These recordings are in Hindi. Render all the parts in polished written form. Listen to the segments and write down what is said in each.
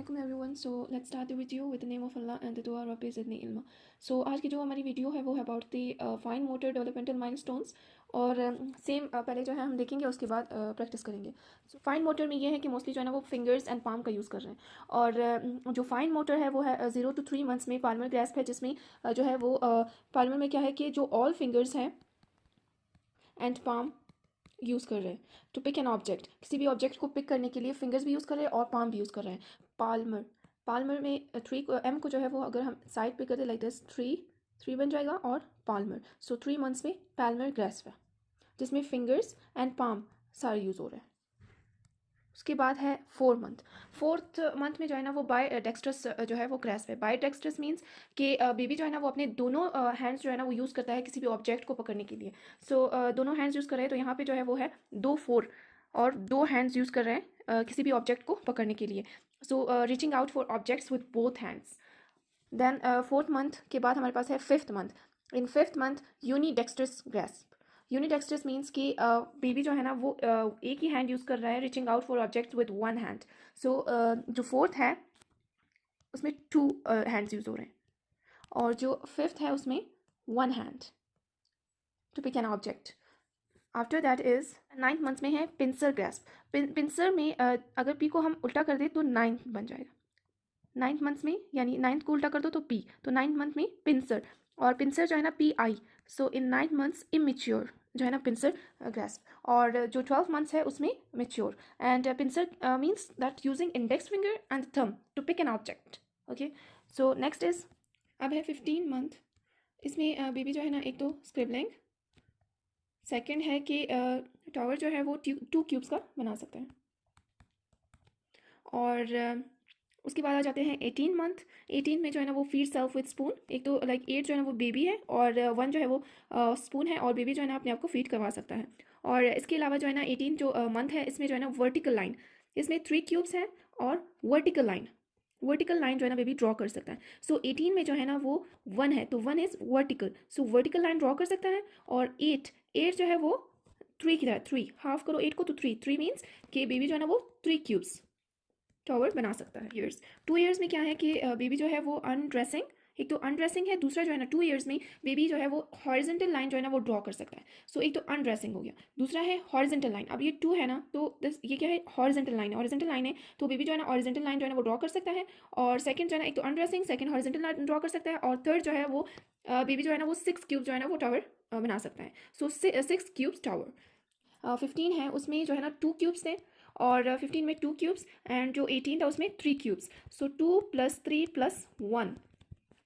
अस्सलाम everyone. So let's start the video with the name of Allah and the दुआ रब्बी ज़िदनी इल्मा। सो आज की जो हमारी वीडियो है वो है about the fine motor developmental milestones. और सेम पहले जो है हम देखेंगे, उसके बाद प्रैक्टिस करेंगे। सो फाइन मोटर में ये है कि मोस्टली जो है ना वो फिंगर्स एंड पाम का यूज़ कर रहे हैं। और जो फाइन मोटर है वो है 0 to 3 मंथ्स में पाल्मर ग्रैस्प है, जिसमें जो है वो पाल्मर में क्या है कि जो ऑल फिंगर्स हैं एंड पाम यूज़ कर रहे हैं टू पिक एन ऑब्जेक्ट। किसी भी ऑब्जेक्ट को पिक करने के लिए फिंगर्स भी यूज़ कर रहे हैं और पाम भी यूज़ कर रहे हैं। पाल्मर पाल्मर में थ्री एम को जो है वो अगर हम साइड पे करते लाइक दिस, थ्री बन जाएगा और पाल्मर। सो 3 मंथ्स में पाल्मर ग्रैस्प है, जिसमें फिंगर्स एंड पाम सारे यूज़ हो रहे हैं। उसके बाद है 4 मंथ। 4th मंथ में जो है ना वो बाय डेक्स्ट्रस जो है वो ग्रैस्प है। बाय डेक्स्ट्रस मीन्स कि बेबी जो है ना वो अपने दोनों हैंड्स जो है ना वो यूज़ करता है किसी भी ऑब्जेक्ट को पकड़ने के लिए। सो दोनों हैंड्स यूज़ कर रहे हैं, तो यहाँ पे जो है वो है 2-4 और 2 हैंड्स यूज़ कर रहे हैं किसी भी ऑब्जेक्ट को पकड़ने के लिए। So reaching out for objects with both hands. Then 4th month के बाद हमारे पास है 5th month. In 5th month unidextrous grasp. Unidextrous means कि बेबी जो है ना वो एक ही हैंड यूज़ कर रहा है, reaching out for objects with one hand. So जो 4th है उसमें 2 हैंड्स यूज़ हो रहे हैं, और जो 5th है उसमें 1 hand to pick an object. After that is 9th month में है पिंसर ग्रैस्प। पिंसर में अगर पी को हम उल्टा कर दें तो 9th बन जाएगा। 9th मंथ में, यानी 9th को उल्टा कर दो तो पी, तो 9th मंथ में पिंसर, और पिंसर जो है ना PI। सो इन 9th मंथ्स इमेच्योर जो है ना पिंसर ग्रैस्प। और जो 12 मंथ्स है उसमें mature. And pincer means that using index finger and thumb to pick an object. Okay, so next is, अब है 15 मंथ। इसमें बेबी जो है ना एक तो स्क्रिबलिंग, सेकेंड है कि टावर जो है वो 2 क्यूब्स का बना सकता है। और उसके बाद आ जाते हैं 18 मंथ। 18 में जो है ना वो फीड सेल्फ विद स्पून। एक तो लाइक 8 जो है ना वो बेबी है, और 1 जो है वो स्पून है, और बेबी जो है ना अपने आप को फीड करवा सकता है। और इसके अलावा जो है ना 18 जो मंथ है इसमें जो है ना वर्टिकल लाइन, इसमें 3 क्यूब्स हैं और वर्टिकल लाइन जो है ना बेबी ड्रॉ कर सकता है। सो 18 में जो है ना वो 1 है, तो 1 is vertical, so vertical line draw कर सकता है। और 8 जो है वो 3 की तरह, 3 हाफ करो 8 को तो 3 मीन्स कि बेबी जो है ना वो 3 क्यूब्स टॉवर बना सकता है। 2 ईयर्स में क्या है कि बेबी जो है वो अनड्रेसिंग, एक तो अनड्रेसिंग है, दूसरा जो है ना 2 ईयर्स में बेबी जो है वो हॉरिजेंटल लाइन जो है ना वो ड्रॉ कर सकता है। सो एक तो अनड्रेसिंग हो गया, दूसरा है हॉरिजेंटल लाइन। अब ये 2 है ना, तो ये क्या है, हॉरिजेंटल लाइन है। हॉरिजेंटल लाइन है तो बेबी जो है ना हॉरिजेंटल लाइन जो है ना वो ड्रॉ कर सकता है। और सेकंड जो है ना, एक तो undressing, second horizontal line draw कर सकता है, और थर्ड जो है वो बेबी जो है ना वो 6 क्यूब जो है ना वो टावर बना सकता है। सो 6 क्यूब्स टावर। 15 है उसमें जो है ना 2 क्यूब्स थे, और 15 में 2 क्यूब्स, एंड जो 18 था उसमें 3 क्यूब्स। सो 2 + 3 + 1,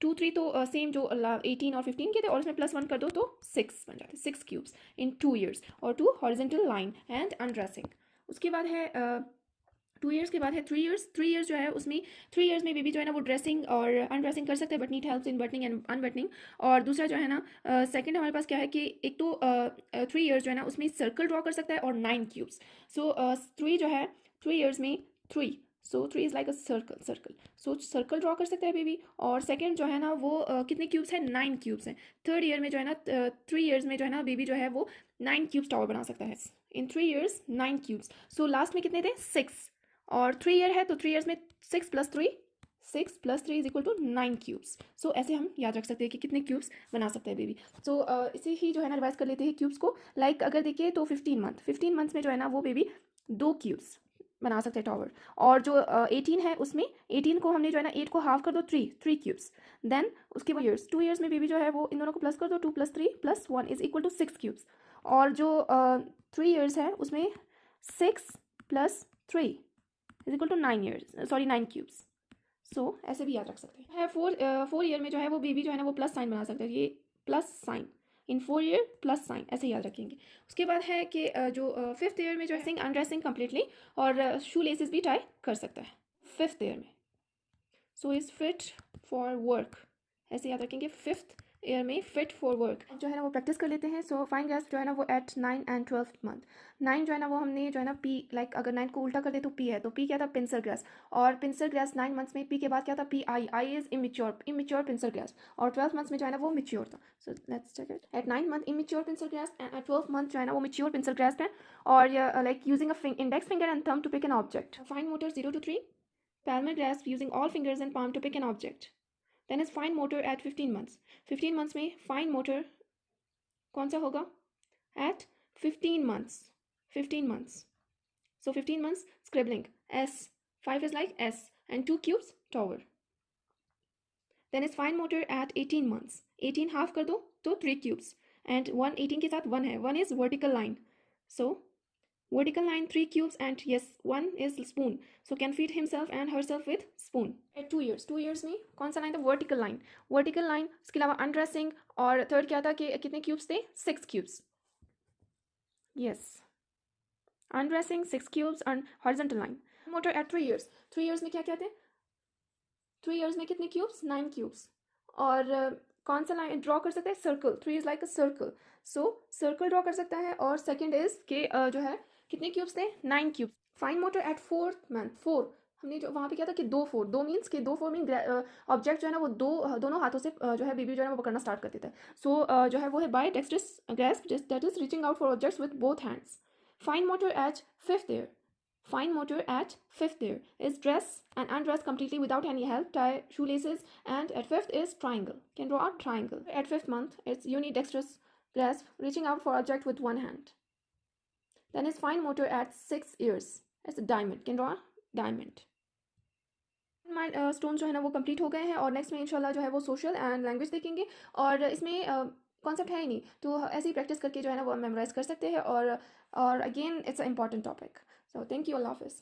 2 3 तो सेम जो 18 और 15 के थे, और उसमें +1 कर दो तो 6 बन जाते, 6 क्यूब्स इन 2 ईयर्स, और 2 हॉरिजेंटल लाइन एंड अनड्रेसिंग। उसके बाद है 2 ईयर्स के बाद है 3 ईयर्स। 3 ईयर्स जो है उसमें 3 ईयर्स में बेबी जो है ना वो ड्रेसिंग और अनड्रेसिंग कर सकते हैं, but need help in buttoning and unbuttoning. और दूसरा जो है ना सेकंड हमारे पास क्या है कि एक तो 3 ईयर्स जो है ना उसमें सर्कल ड्रॉ कर सकता है और 9 क्यूब्स। सो 3 जो है 3 ईयर्स में 3, सो 3 is like a circle. So circle draw कर सकता है बेबी। और सेकंड जो है ना वो कितने क्यूब्स हैं, 9 क्यूब्स हैं। थर्ड ईयर में जो है ना 3 ईयर्स में जो है ना बेबी जो है वो 9 क्यूब्स टावर बना सकता है। इन 3 ईयर्स 9 क्यूब्स। सो लास्ट में कितने थे, 6। और 3 ईयर है तो 3 ईयर्स में 6 + 3, 6 + 3 = 9 क्यूब्स। सो ऐसे हम याद रख सकते हैं कि कितने क्यूब्स बना सकते हैं बेबी। सो इसे ही जो है ना रिवाइज कर लेते हैं क्यूब्स को। लाइक अगर देखिए तो 15 मंथ्स में जो है ना वो बेबी 2 क्यूब्स बना सकते हैं टावर। और जो 18 है उसमें 18 को हमने जो है ना 8 को हाफ कर दो, 3 क्यूब्स। देन उसके बाद 2 ईयर्स में बेबी जो है वो इन दोनों को प्लस कर दो, 2 + 3 + 1 = 6 क्यूब्स। और जो 3 ईयर्स है उसमें 6 + 3 = 9 ईयर्स, सॉरी 9 क्यूब्स। सो ऐसे भी याद रख सकते हैं। 4 ईयर में जो है वो बेबी जो है ना वो प्लस साइन बना सकते हैं, ये plus sign in 4 year plus sign, ऐसे याद रखेंगे। उसके बाद है कि जो 5th ईयर में जो है अनड्रेसिंग कम्प्लीटली, और शू लेसेस भी टाई कर सकता है 5th ईयर में। So is fit for work, ऐसे याद रखेंगे 5th ईयर में फिट फॉर वर्क जो है ना वो प्रैक्टिस कर लेते हैं। सो फाइन ग्रैस्प जो है ना वो एट 9 एंड 12th मंथ। 9 जो है ना वो हमने जो है ना पी, लाइक अगर 9 को उल्टा कर दे तो पी है, तो पी क्या था, पिंसर ग्रास। और पिंसर ग्रास 9 मंथ्स में पी के बाद क्या था, PI is immature pincer grass. और 12 मंथ्स में जो है ना वो मेच्योर था। So let's check it. At 9 month immature pincer grasp, and at 12 month जो है ना वो मेच्योर पिंसर ग्रास है। और like using a index finger and thumb to pick an object. Fine motor 0 to 3, palmar grasp using all fingers and palm to pick an object. Then is fine motor at 15 months. 15 months में fine motor कौन सा होगा? At 15 months. 15 months. So 15 months scribbling. S. 5 is like S. And 2 cubes tower. Then is fine motor at 18 months. 18 half कर दो तो 3 cubes. And 1 18 के साथ 1 है. 1 is vertical line. So vertical line 3 cubes and yes 1 is spoon. So can feed himself and herself with spoon. At 2 years. 2 years में कौन सा line था? Vertical line. Vertical line. इसके अलावा undressing और थर्ड क्या था कि कितने cubes थे? 6 cubes. Yes. Undressing 6 cubes and horizontal line. Motor at 3 years. 3 years में क्या क्या थे? 3 years में कितने cubes? 9 cubes. और कौन सा लाइन ड्रॉ कर सकते हैं? Circle. 3 is like a circle. So circle draw कर सकता है. और सेकंड इज के जो है कितने क्यूब्स थे? 9 cubes. Fine motor eight 4th month. 4 हमने जो वहाँ पे क्या था कि 2 4 2 मीन्स कि 2 4 मीन ऑब्जेक्ट जो है ना वो दोनों हाथों से जो है बेबी जो है ना वो पकड़ना स्टार्ट कर देता है. सो जो है वो है by dextrous grasp that is reaching out for objects with both hands. Fine motor at 5th year. Fine motor at 5th year is dress and undress completely without any help, tie shoelaces, and at 5th is triangle. Can draw a triangle. At 5th month, it's unidextrous grasp, reaching out for object with one hand. Then is fine motor at 6 years. It's a diamond. Can draw a diamond. Stone जो है ना वो कंप्लीट हो गए हैं और नेक्स्ट में इंशाल्लाह जो है वो सोशल एंड लैंग्वेज देखेंगे. और इसमें कॉन्सेप्ट है ही नहीं तो ऐसे ही प्रैक्टिस करके जो है ना वो मेमोराइज कर सकते हैं. और again it's a important topic. So thank you. अल्लाह हाफिज़.